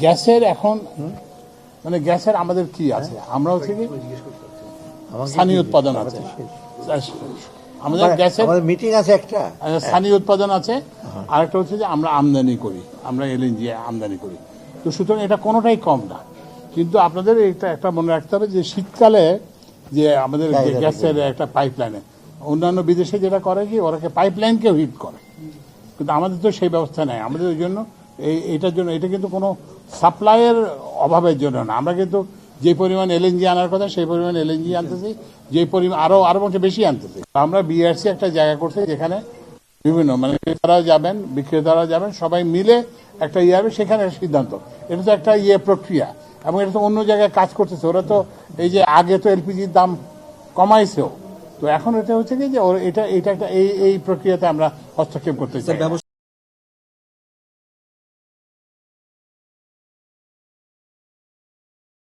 গ্যাসের এখন মানে গ্যাসের আমাদের কি আছে, আমরা হচ্ছে কি স্থানীয় উৎপাদন আছে, আমাদের গ্যাসের মিটিং আছে একটা, স্থানীয় উৎপাদন আছে, আরেকটা হচ্ছে যে আমরা আমদানি করি, আমরা এলএনজি আমদানি করি। তো সুতরাং এটা কোনোটাই কম না। কিন্তু আপনাদের এটা একটা মনে রাখতে হবে যে শীতকালে যে আমাদের গ্যাসের একটা পাইপলাইনে, অন্যান্য বিদেশে যেটা করে কি ওরাকে পাইপলাইনকে হিট করে, কিন্তু আমাদের তো সেই ব্যবস্থা নেই। আমাদের ওই জন্য এইটার জন্য এটা কিন্তু কোনো সাপ্লাইয়ের অভাবের জন্য না। আমরা কিন্তু যে পরিমাণ এলএনজি আনার কথা সেই পরিমাণ এলএনজি আনতেছি, যে পরিমাণ আরো বলতে বেশি আনতেছি। আমরা বিআরসি একটা জায়গা করছি যেখানে বিভিন্ন মানে ক্রেতারাও যাবেন, বিক্রেতারাও যাবেন, সবাই মিলে একটা হবে, সেখানে একটা সিদ্ধান্ত। এটা তো একটা প্রক্রিয়া, এবং এটা তো অন্য জায়গায় কাজ করতেছে। ওরা তো এই যে আগে তো এলপিজির দাম কমাইছেও, তো এখন এটা হচ্ছে কি যে এটা একটা এই প্রক্রিয়াতে আমরা হস্তক্ষেপ করতে চাই।